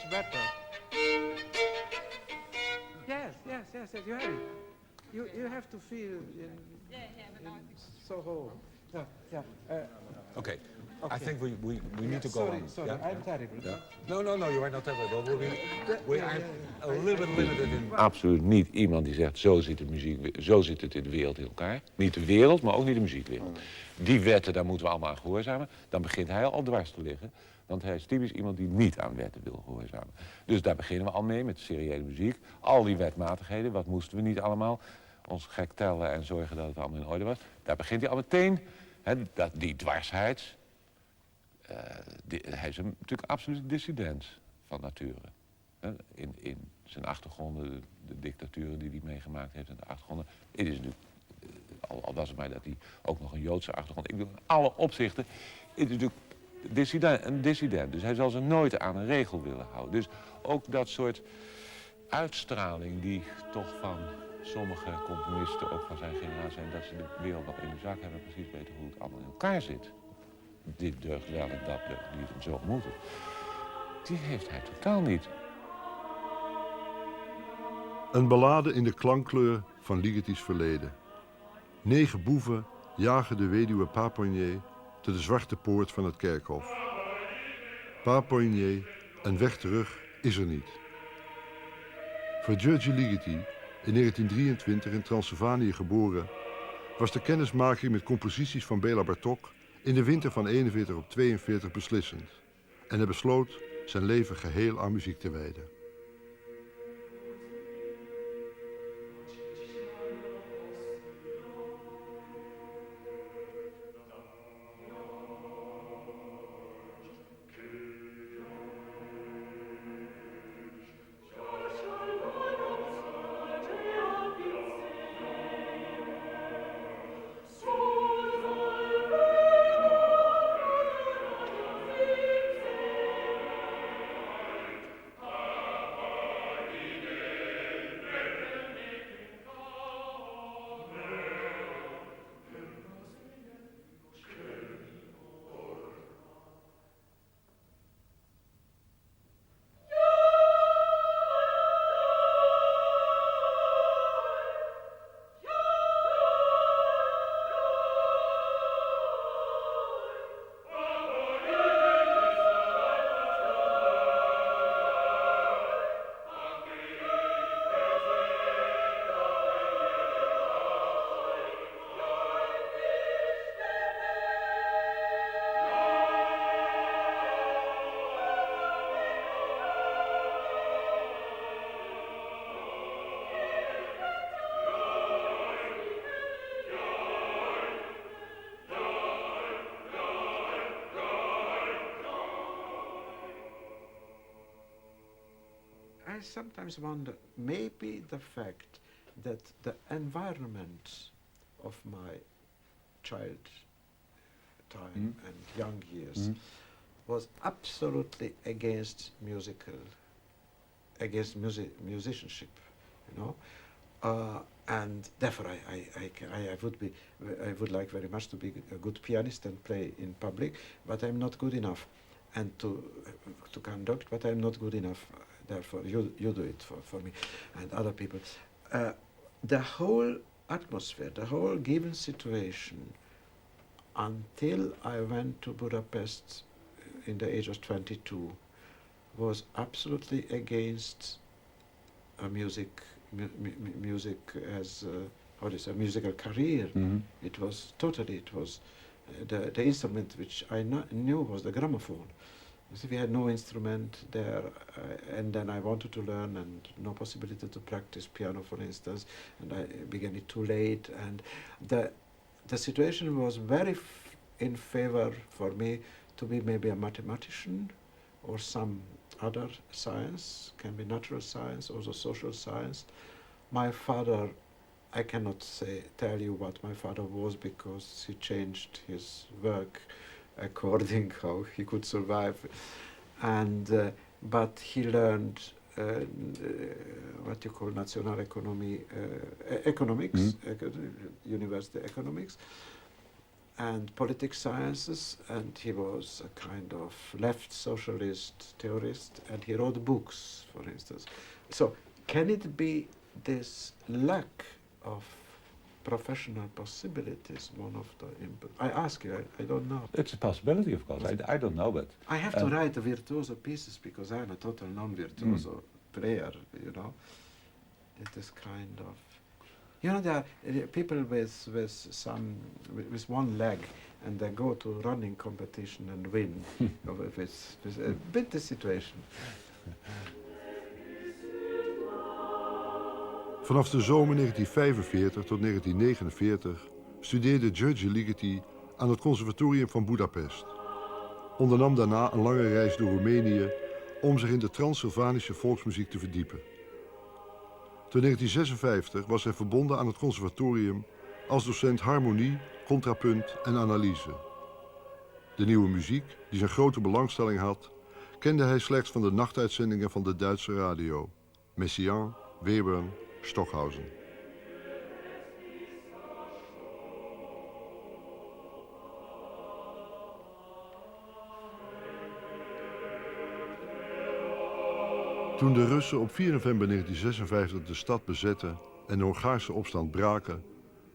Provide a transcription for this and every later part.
better. Yes, you have it. You have to feel in Soho. Okay. I think we need to go sorry, on. Sorry, I'm terrible. Yeah. No, you are not terrible. We are a little bit limited in... Absoluut niet iemand die zegt, zo zit het in de wereld in elkaar. Niet de wereld, maar ook niet de muziekwereld. Die wetten, daar moeten we allemaal aan gehoorzamen. Dan begint hij al dwars te liggen. Want hij is typisch iemand die niet aan wetten wil gehoorzamen. Dus daar beginnen we al mee, met seriële muziek. Al die wetmatigheden, wat moesten we niet allemaal? Ons gek tellen en zorgen dat het allemaal in orde was. Daar begint hij al meteen. Die dwarsheid. Hij is natuurlijk absoluut dissident van nature. In zijn achtergronden, de dictaturen die hij meegemaakt heeft en de achtergronden. Het is natuurlijk, al was het mij dat hij ook nog een Joodse achtergrond... Ik bedoel, in alle opzichten is het natuurlijk een dissident. Dus hij zal zich nooit aan een regel willen houden. Dus ook dat soort uitstraling die toch van sommige componisten, ook van zijn generatie, zijn dat ze de wereld wel in de zak hebben, precies weten hoe het allemaal in elkaar zit. Dit deugt wel en dat deugt niet en zo moet het. Die heeft hij totaal niet. Een ballade in de klankkleur van Ligeti's verleden. 9 boeven jagen de weduwe Paponier te de zwarte poort van het kerkhof. Paponier, een weg terug is er niet. Voor György Ligeti, in 1923 in Transylvanië geboren, was de kennismaking met composities van Béla Bartók in de winter van 41 op 42 beslissend. En hij besloot zijn leven geheel aan muziek te wijden. I sometimes wonder, maybe the fact that the environment of my child time and young years was absolutely against musicianship, you know, and therefore I would like very much to be a good pianist and play in public, but I'm not good enough, and to conduct, but I'm not good enough. Therefore, you do it for me and other people. The whole atmosphere, the whole given situation, until I went to Budapest in the age of 22, was absolutely against music as a musical career. It was the instrument which I knew was the gramophone. So we had no instrument there, and then I wanted to learn, and no possibility to practice piano, for instance, and I began it too late, and the situation was very in favor for me to be maybe a mathematician or some other science, can be natural science, also social science. My father, I cannot tell you what my father was, because he changed his work according how he could survive, and but he learned what you call national economy, economics, university economics, and political sciences, and he was a kind of left socialist theorist, and he wrote books, for instance. So can it be this lack of professional possibilities one of the input? I ask you, I don't know. It's a possibility, of course. I don't know, but... I have to write the virtuoso pieces because I'm a total non-virtuoso player, you know. It is kind of... You know, there are people with one leg, and they go to running competition and win. It's a bit the situation. Vanaf de zomer 1945 tot 1949 studeerde György Ligeti aan het conservatorium van Budapest. Ondernam daarna een lange reis door Roemenië om zich in de Transylvanische volksmuziek te verdiepen. Tot 1956 was hij verbonden aan het conservatorium als docent harmonie, contrapunt en analyse. De nieuwe muziek, die zijn grote belangstelling had, kende hij slechts van de nachtuitzendingen van de Duitse radio. Messiaen, Webern, Stockhausen. Toen de Russen op 4 november 1956 de stad bezetten en de Hongaarse opstand braken,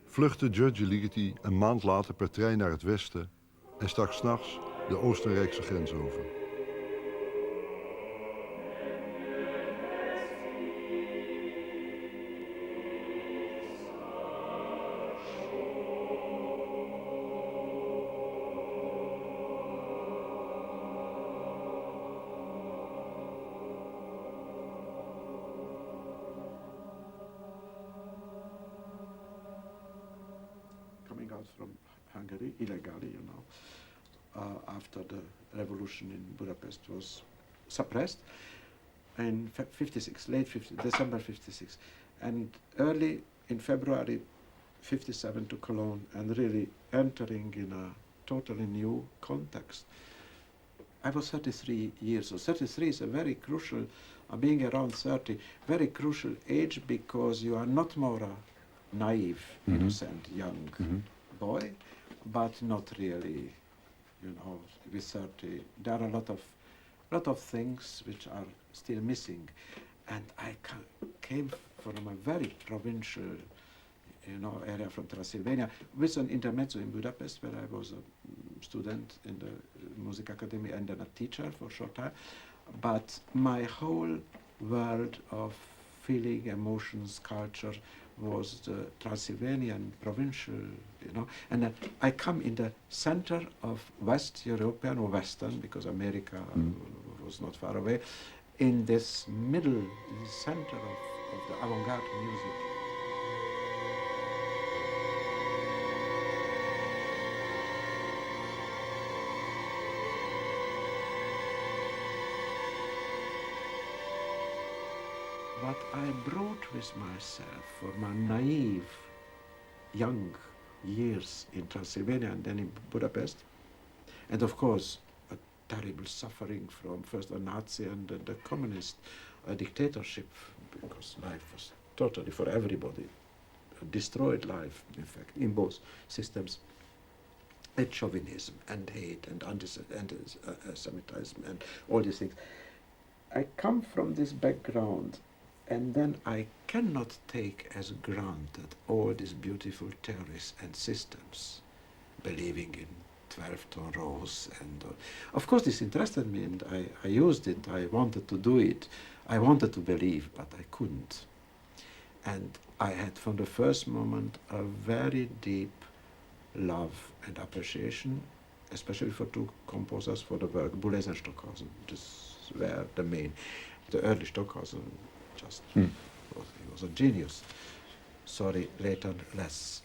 vluchtte György Ligeti een maand later per trein naar het westen en stak 's nachts de Oostenrijkse grens over. Coming out from Hungary illegally, you know, after the revolution in Budapest was suppressed in 56, late 50, December 56, and early in February 57 to Cologne, and really entering in a totally new context. I was 33 years old. 33 is a very crucial, being around 30, very crucial age because you are not more a naive, innocent, young boy, but not really, you know, with 30. There are a lot of things which are still missing. And I came from a very provincial, you know, area from Transylvania, with an intermezzo in Budapest, where I was a student in the Music Academy and then a teacher for a short time. But my whole world of feeling, emotions, culture was the Transylvanian provincial, you know. And I come in the center of West European or Western, because America was not far away, in this middle center of the avant-garde music. What I brought with myself for my naive young years in Transylvania and then in Budapest, and of course a terrible suffering from first the Nazi and then the communist dictatorship, because life was totally, for everybody, a destroyed life, in fact, in both systems. And chauvinism and hate and anti-Semitism and all these things. I come from this background, and then I cannot take as granted all these beautiful theories and systems, believing in 12-tone rows. And of course this interested me, and I used it. I wanted to do it. I wanted to believe, but I couldn't. And I had from the first moment a very deep love and appreciation, especially for two composers for the work, Boulez and Stockhausen. This were the main. The early Stockhausen he was a genius. Sorry, later less.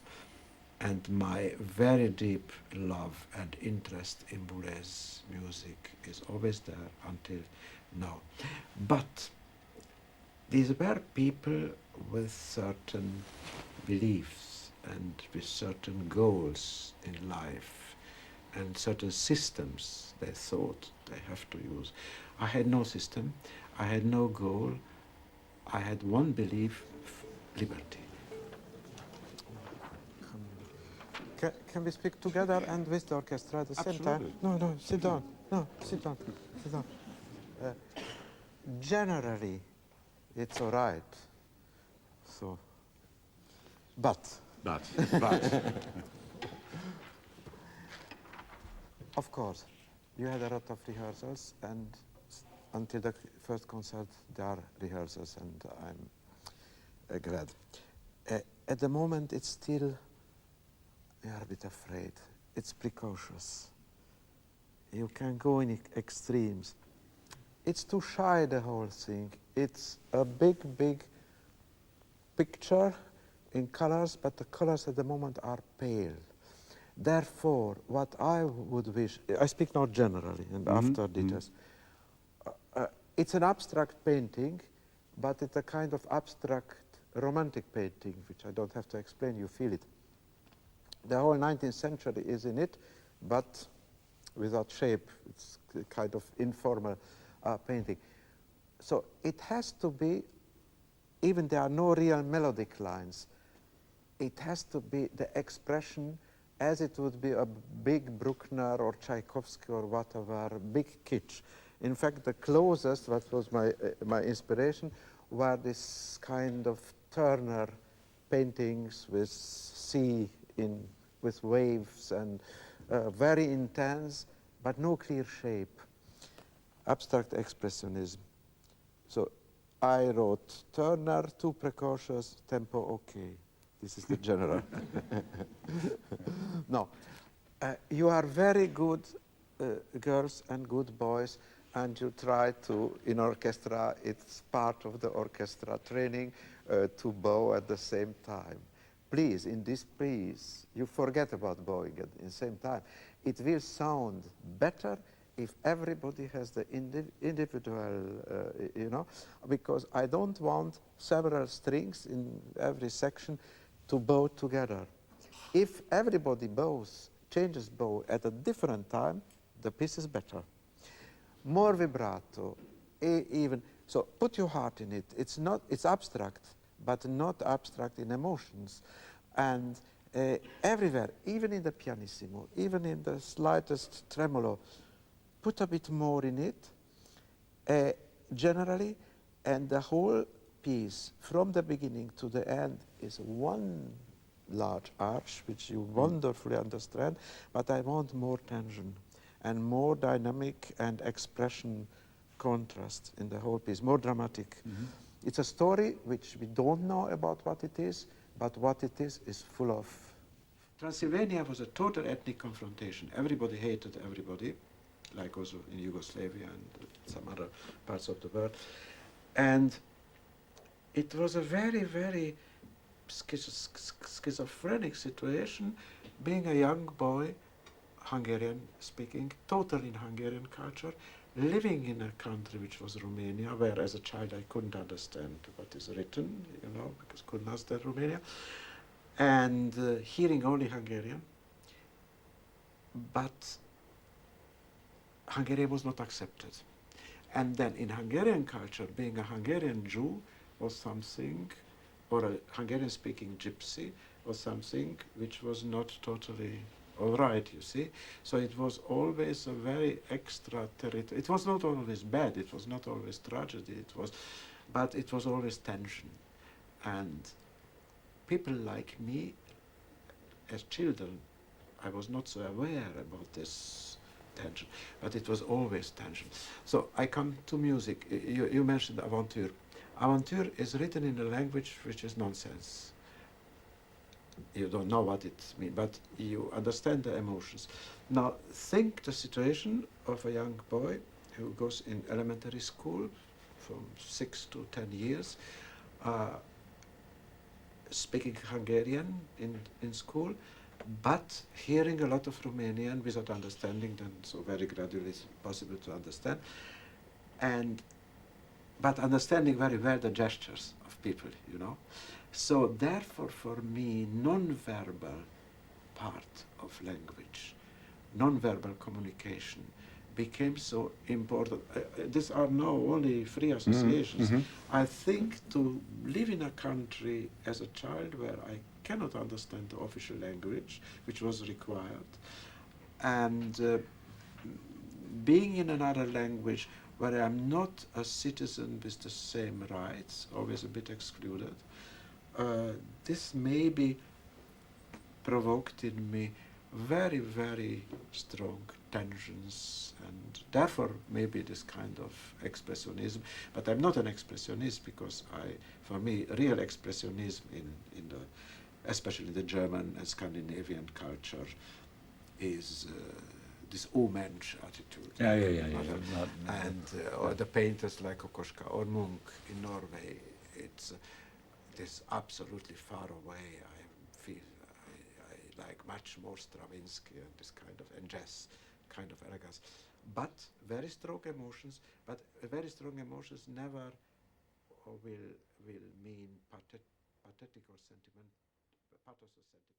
And my very deep love and interest in Boulez music is always there until now. But these were people with certain beliefs and with certain goals in life and certain systems they thought they have to use. I had no system, I had no goal, I had one belief, liberty. Can we speak together and with the orchestra at the same time? No, sit down. No, sit down. Sit down. Generally, it's all right. So, but. Of course, you had a lot of rehearsals, and until the first concert, there are rehearsals, and I'm glad. At the moment, it's still, you are a bit afraid. It's precautious. You can go in extremes. It's too shy, the whole thing. It's a big picture in colors, but the colors at the moment are pale. Therefore, what I would wish, I speak now generally and after details, it's an abstract painting, but it's a kind of abstract romantic painting, which I don't have to explain, you feel it. The whole 19th century is in it, but without shape. It's a kind of informal painting. So it has to be, even there are no real melodic lines, it has to be the expression as it would be a big Bruckner or Tchaikovsky or whatever, big kitsch. In fact, the closest, what was my inspiration, were this kind of Turner paintings with sea with waves and very intense, but no clear shape. Abstract expressionism. So I wrote Turner, too precautious, tempo okay. This is the general. No, you are very good girls and good boys, and you try to, in orchestra, it's part of the orchestra training to bow at the same time. Please, in this piece, you forget about bowing at the same time. It will sound better if everybody has the individual, because I don't want several strings in every section to bow together. If everybody bows, changes bow at a different time, the piece is better. More vibrato, even, so put your heart in it. It's abstract, but not abstract in emotions. And everywhere, even in the pianissimo, even in the slightest tremolo, put a bit more in it, generally, and the whole piece, from the beginning to the end, is one large arch, which you wonderfully understand, but I want more tension and more dynamic and expression contrast in the whole piece, more dramatic. It's a story which we don't know about what it is, but what it is full of. Transylvania was a total ethnic confrontation. Everybody hated everybody, like also in Yugoslavia and some other parts of the world. And it was a very, very schizophrenic situation, being a young boy, Hungarian speaking, totally in Hungarian culture, living in a country which was Romania, where as a child I couldn't understand what is written, because couldn't understand Romania, and hearing only Hungarian, but Hungarian was not accepted. And then in Hungarian culture, being a Hungarian Jew was something, or a Hungarian-speaking gypsy was something which was not totally all right, you see. So it was always a very extra territory. It was not always bad, it was not always tragedy, but it was always tension. And people like me, as children, I was not so aware about this tension, but it was always tension. So I come to music. You mentioned Aventure. Aventure is written in a language which is nonsense. You don't know what it means, but you understand the emotions. Now think the situation of a young boy who goes in elementary school from 6 to 10 years, speaking Hungarian in school, but hearing a lot of Romanian without understanding them, so very gradually it's possible to understand, but understanding very well the gestures of people, So therefore, for me, non-verbal part of language, non-verbal communication became so important. These are now only free associations. I think to live in a country as a child where I cannot understand the official language, which was required. And being in another language where I'm not a citizen with the same rights, always a bit excluded, this maybe provoked in me very, very strong tensions, and therefore maybe this kind of expressionism. But I'm not an expressionist because for me, real expressionism in the, especially the German and Scandinavian culture, is this Mensch attitude. Yeah. And or the painters like Kokoschka or Munch in Norway, it's this absolutely far away. I feel I like much more Stravinsky and this kind of, and jazz kind of elegance, but very strong emotions. But very strong emotions never will mean pathetic or sentimental, pathos or sentiment.